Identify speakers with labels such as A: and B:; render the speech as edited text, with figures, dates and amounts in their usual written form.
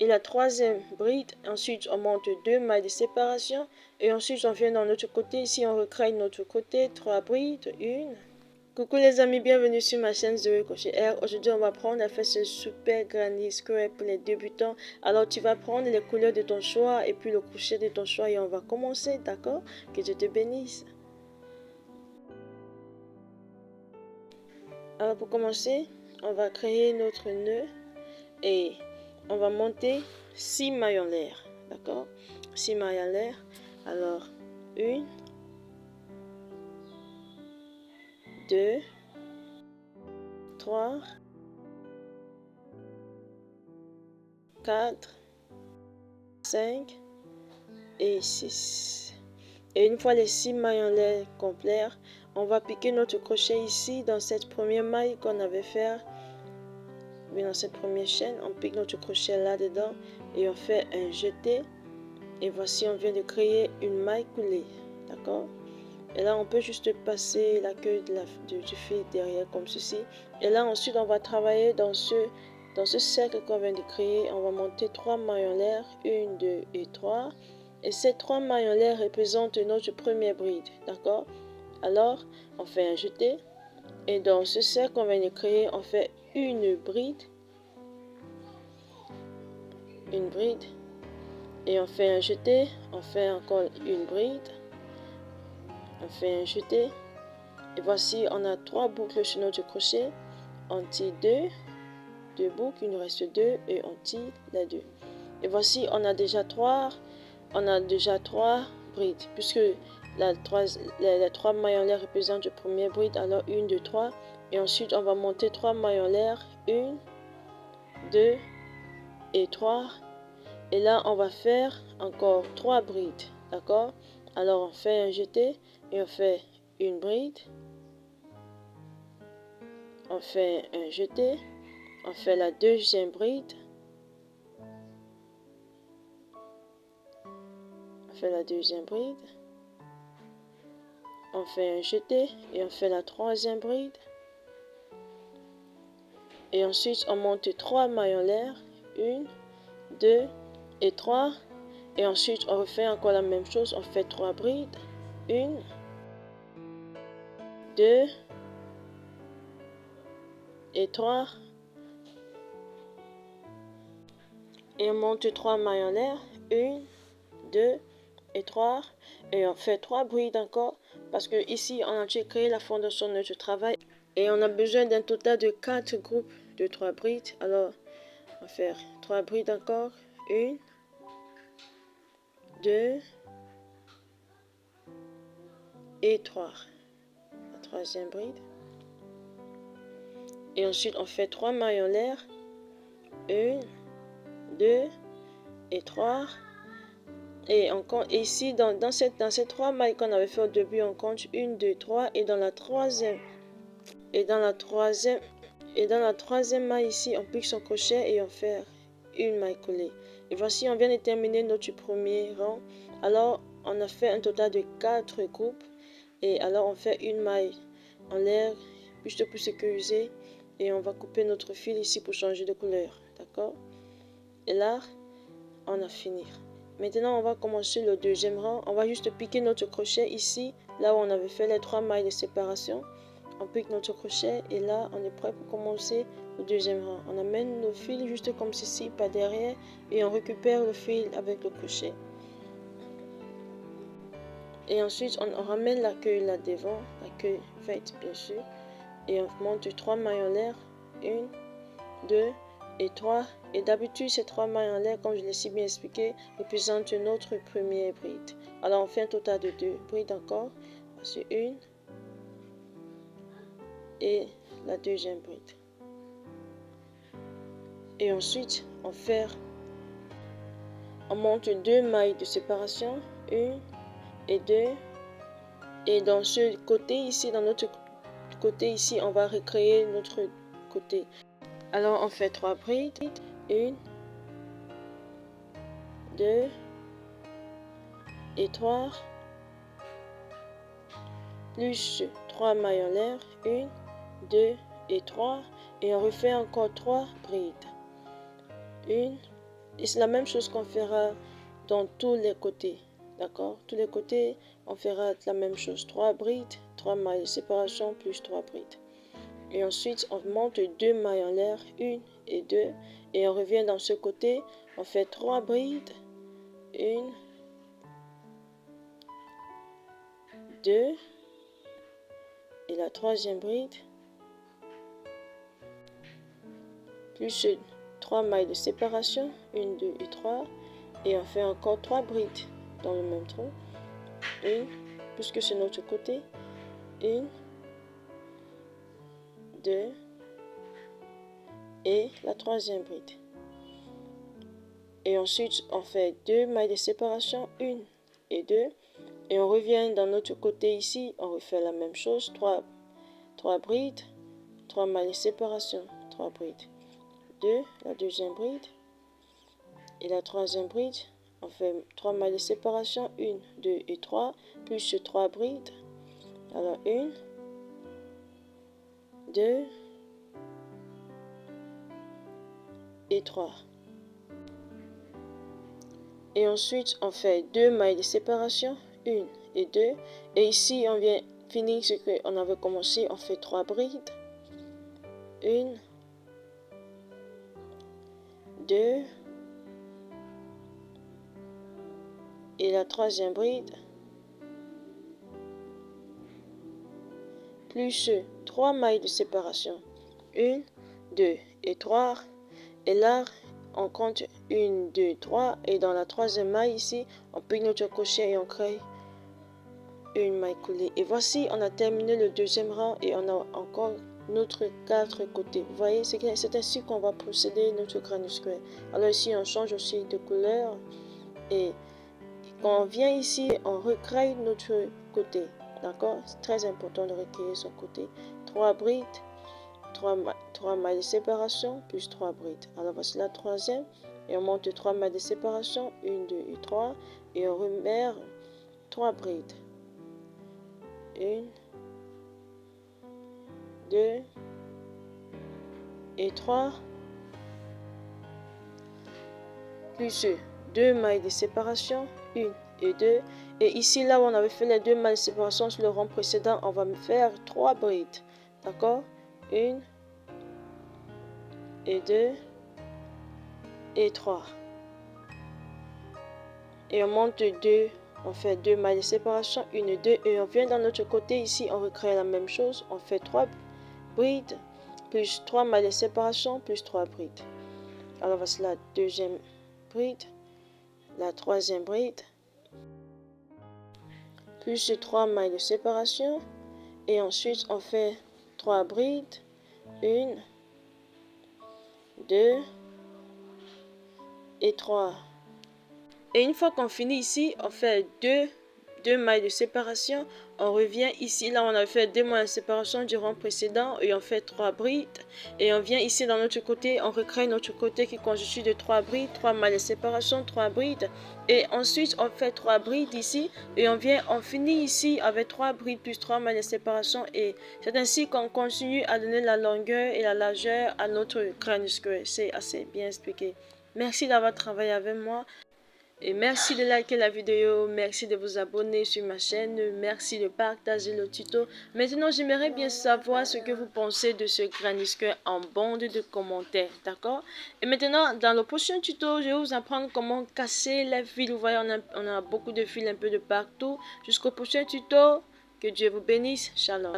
A: et la troisième bride. Ensuite, on monte 2 mailles de séparation et ensuite on vient dans notre côté. Ici, on recraye notre côté, 3 brides, 1. Coucou les amis, bienvenue sur ma chaîne Zoé Crochet R. Aujourd'hui, on va apprendre à faire ce super granny square pour les débutants. Alors, tu vas prendre les couleurs de ton choix et puis le crochet de ton choix et on va commencer, d'accord? Que Dieu te bénisse. Alors, pour commencer, on va créer notre nœud et on va monter 6 mailles en l'air, d'accord? 6 mailles en l'air. Alors, 1, 2, 3, 4, 5 et 6. Et une fois les 6 mailles en l'air complètes, on va piquer notre crochet ici dans cette première maille qu'on avait fait. Dans cette première chaîne, on pique notre crochet là dedans et on fait un jeté. Et voici, on vient de créer une maille coulée, d'accord? Et là, on peut juste passer la queue du fil derrière comme ceci. Et là, ensuite, on va travailler dans ce cercle qu'on vient de créer. On va monter 3 mailles en l'air, 1, 2 et 3. Et ces 3 mailles en l'air représentent notre première bride, d'accord? Alors, on fait un jeté. Et dans ce cercle qu'on vient de créer, on fait une bride. Une bride. Et on fait un jeté. On fait encore une bride. On fait un jeté. Et voici, on a 3 boucles sur notre crochet. On tire 2 boucles, il nous reste 2 et on tire les 2. Et voici, on a déjà 3 brides, puisque les 3 mailles en l'air représentent la première bride, alors 1, 2, 3. Et ensuite, on va monter 3 mailles en l'air, 1, 2 et 3. Et là, on va faire encore 3 brides, d'accord? Alors, on fait un jeté et on fait une bride. On fait un jeté, on fait la deuxième bride, on fait la deuxième bride, on fait un jeté et on fait la troisième bride. Et ensuite, on monte 3 mailles en l'air, 1, 2 et 3. Et ensuite, on refait encore la même chose, on fait 3 brides, 1, 2 et 3. Et on monte 3 mailles en l'air, 1, 2 et 3. Et on fait 3 brides encore, parce que ici, on a déjà créé la fondation de notre travail. Et on a besoin d'un total de 4 groupes de 3 brides. Alors, on va faire 3 brides encore, 1, 2 et 3. La troisième bride. Et ensuite, on fait 3 mailles en l'air, 1, 2 et 3. Et on compte ici, dans ces 3 mailles qu'on avait fait au début, on compte 1, 2, 3. Et dans la troisième maille ici, on pique son crochet et on fait une maille collée. Et voici, on vient de terminer notre premier rang. Alors, on a fait un total de 4 groupes. Et alors, on fait une maille en l'air, juste pour sécuriser. Et on va couper notre fil ici pour changer de couleur. D'accord? Et là, on a fini. Maintenant, on va commencer le deuxième rang. On va juste piquer notre crochet ici, là où on avait fait les 3 mailles de séparation. On pique notre crochet et là, on est prêt pour commencer le deuxième rang. On amène nos fils juste comme ceci, par derrière, et on récupère le fil avec le crochet. Et ensuite, on ramène la queue là devant, la queue faite bien sûr, et on monte 3 mailles en l'air, 1, 2 et 3. Et d'habitude, ces 3 mailles en l'air, comme je l'ai si bien expliqué, représentent notre première bride. Alors, on fait un total de 2 brides encore. C'est 1 et la deuxième bride. Et ensuite, on monte 2 mailles de séparation, 1 et 2. Et dans ce côté ici, dans notre côté ici, on va recréer notre côté. Alors, on fait 3 brides, 1, 2 et 3, plus 3 mailles en l'air, 1, 2 et 3, et on refait encore 3 brides, 1, Et c'est la même chose qu'on fera dans tous les côtés. D'accord? Tous les côtés, on fera la même chose. 3 brides, 3 mailles de séparation plus 3 brides. Et ensuite, on monte 2 mailles en l'air, 1 et 2. Et on revient dans ce côté, on fait 3 brides, 1, 2, et la troisième bride, plus 3 mailles de séparation, 1, 2 et 3. Et on fait encore 3 brides dans le même trou. 1, puisque c'est notre côté, 1, 2, et la troisième bride. Et ensuite, on fait 2 mailles de séparation, 1 et 2. Et on revient dans notre côté ici, on refait la même chose, 3 brides, 3 mailles de séparation, 3 brides, 2, la deuxième bride, et la troisième bride, on fait 3 mailles de séparation, 1, 2 et 3, plus 3 brides, alors 1, 2 et 3. Et ensuite, on fait 2 mailles de séparation, 1 et 2. Et ici, on vient finir ce qu'on avait commencé. On fait 3 brides. 1, 2. Et la troisième bride. Plus 3 mailles de séparation. 1, 2 et 3. Et là, on compte 1, 2, 3. Et dans la troisième maille ici, on pique notre crochet et on crée une maille coulée. Et voici, on a terminé le deuxième rang et on a encore notre 4 côtés. Vous voyez, c'est ainsi qu'on va procéder notre Granny Square. Alors ici, on change aussi de couleur. Et quand on vient ici, on recrée notre côté. D'accord? C'est très important de recréer son côté. 3 brides, 3 mailles de séparation, plus 3 brides. Alors voici la troisième. Et on monte 3 mailles de séparation, 1, 2 et 3. Et on remet 3 brides. 1, 2 et 3. Plus 2 mailles de séparation, 1 et 2. Et ici, là où on avait fait les 2 mailles de séparation sur le rang précédent, on va faire 3 brides. D'accord? 1 et 2 et 3. Et on monte 2. On fait 2 mailles de séparation, 1 et 2. Et on vient dans notre côté ici, on recrée la même chose. On fait 3 brides, plus 3 mailles de séparation, plus 3 brides. Alors voici la deuxième bride, la troisième bride, plus 3 mailles de séparation. Et ensuite, on fait 3 brides, 1, 2 et 3. Et une fois qu'on finit ici, on fait 2 mailles de séparation. On revient ici, là on a fait 2 mailles de séparation du rang précédent et on fait 3 brides. Et on vient ici dans notre côté, on recrée notre côté qui constitue de 3 brides, 3 mailles de séparation, 3 brides. Et ensuite on fait 3 brides ici et on finit ici avec 3 brides plus 3 mailles de séparation. Et c'est ainsi qu'on continue à donner la longueur et la largeur à notre Granny Square. C'est assez bien expliqué. Merci d'avoir travaillé avec moi. Et merci de liker la vidéo, merci de vous abonner sur ma chaîne, merci de partager le tuto. Maintenant, j'aimerais bien savoir ce que vous pensez de ce Granny Square en bande de commentaires, d'accord? Et maintenant, dans le prochain tuto, je vais vous apprendre comment casser les fils. Vous voyez, on a beaucoup de fils un peu de partout. Jusqu'au prochain tuto, que Dieu vous bénisse. Shalom.